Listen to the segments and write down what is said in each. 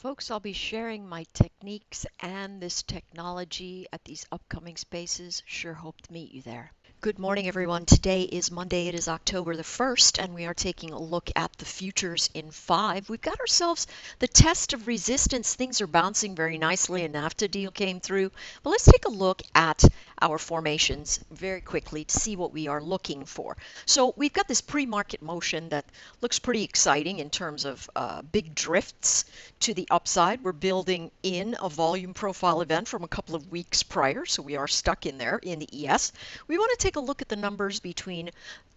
Folks, I'll be sharing my techniques and this technology at these upcoming spaces. Sure hope to meet you there. Good morning, everyone. Today is Monday. It is October the 1st, and we are taking a look at the futures in 5. We've got ourselves the test of resistance. Things are bouncing very nicely. A NAFTA deal came through. But let's take a look at our formations very quickly to see what we are looking for. So we've got this pre-market motion that looks pretty exciting in terms of big drifts to the upside. We're building in a volume profile event from a couple of weeks prior, so we are stuck in there in the ES. We want to take a look at the numbers between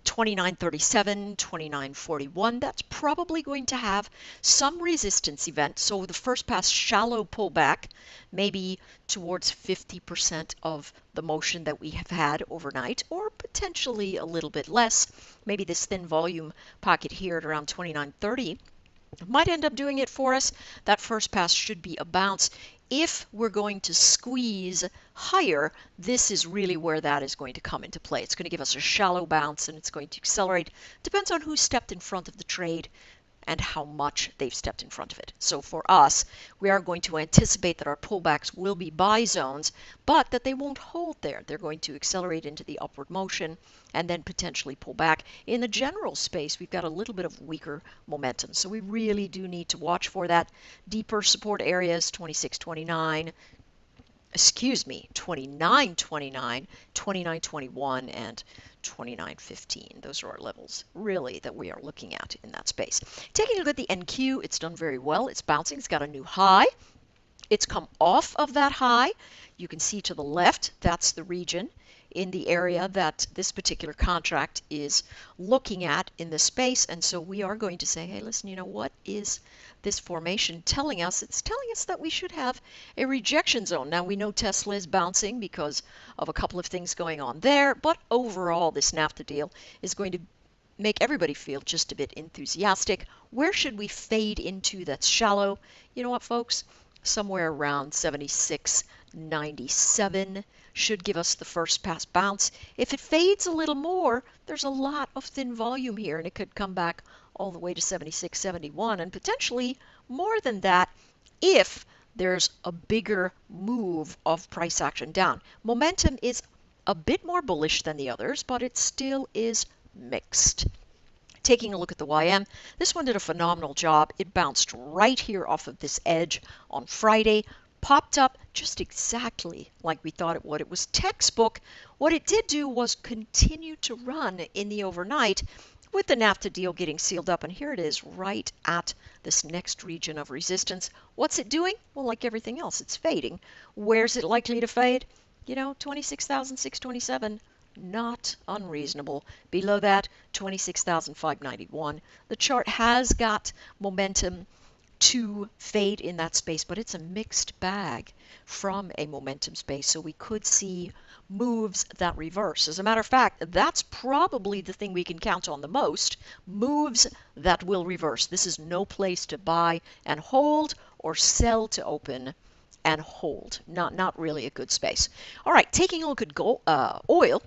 29.37, 29.41. That's probably going to have some resistance event. So the first pass shallow pullback, maybe towards 50% of the motion that we have had overnight, or potentially a little bit less. Maybe this thin volume pocket here at around 29.30 might end up doing it for us. That first pass should be a bounce. If we're going to squeeze higher, this is really where that is going to come into play. It's going to give us a shallow bounce and it's going to accelerate. Depends on who stepped in front of the trade and how much they've stepped in front of it. So for us, we are going to anticipate that our pullbacks will be buy zones, but that they won't hold there. They're going to accelerate into the upward motion and then potentially pull back. In the general space, we've got a little bit of weaker momentum. So we really do need to watch for that. Deeper support areas, 26.29, 29.29, 29.21, and 29.15. Those are our levels, really, that we are looking at in that space. Taking a look at the NQ, it's done very well. It's bouncing. It's got a new high. It's come off of that high. You can see to the left, that's the region in the area that this particular contract is looking at in this space. And so we are going to say, hey, listen, you know, what is this formation telling us? It's telling us that we should have a rejection zone. Now, we know Tesla is bouncing because of a couple of things going on there, but overall, this NAFTA deal is going to make everybody feel just a bit enthusiastic. Where should we fade into that's shallow? You know what, folks? Somewhere around 76.97 should give us the first pass bounce. If it fades a little more, there's a lot of thin volume here, and it could come back all the way to 76.71 and potentially more than that if there's a bigger move of price action down. Momentum is a bit more bullish than the others, but it still is mixed. Taking a look at the YM, this one did a phenomenal job. It bounced right here off of this edge on Friday, popped up just exactly like we thought it would. It was textbook. What it did do was continue to run in the overnight with the NAFTA deal getting sealed up. And here it is right at this next region of resistance. What's it doing? Well, like everything else, it's fading. Where's it likely to fade? You know, 26,627. Not unreasonable. Below that, 26,591. The chart has got momentum to fade in that space, but it's a mixed bag from a momentum space, so we could see moves that reverse. As a matter of fact, that's probably the thing we can count on the most, moves that will reverse. This is no place to buy and hold or sell to open and hold. Not really a good space. All right, taking a look at oil.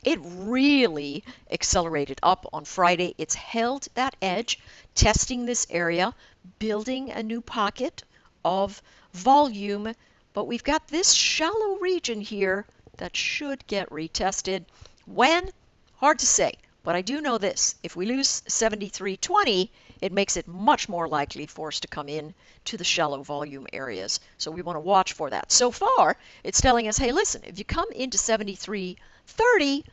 It really accelerated up on Friday. It's held that edge, testing this area, building a new pocket of volume. But we've got this shallow region here that should get retested. When? Hard to say. But I do know this. If we lose 73.20, it makes it much more likely for us to come in to the shallow volume areas. So we want to watch for that. So far, it's telling us, hey, listen, if you come into 73.30,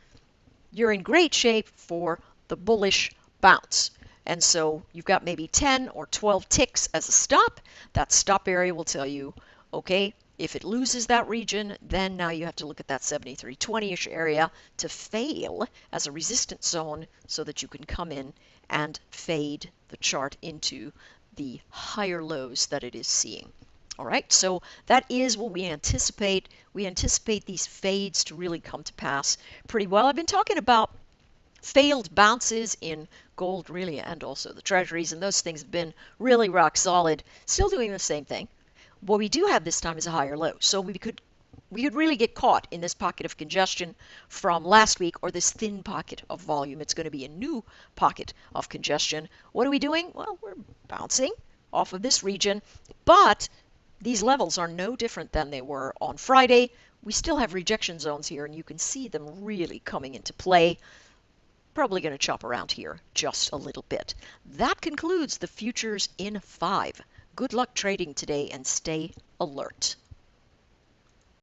you're in great shape for the bullish bounce. And so you've got maybe 10 or 12 ticks as a stop. That stop area will tell you, okay, if it loses that region, then now you have to look at that 73.20-ish area to fail as a resistance zone so that you can come in and fade the chart into the higher lows that it is seeing. All right, so that is what we anticipate. We anticipate these fades to really come to pass pretty well. I've been talking about failed bounces in gold, really, and also the treasuries, and those things have been really rock solid, still doing the same thing. What we do have this time is a higher low, so we could really get caught in this pocket of congestion from last week, or this thin pocket of volume. It's going to be a new pocket of congestion. What are we doing? Well, we're bouncing off of this region, but these levels are no different than they were on Friday. We still have rejection zones here, and you can see them really coming into play. Probably going to chop around here just a little bit. That concludes the futures in 5. Good luck trading today and stay alert.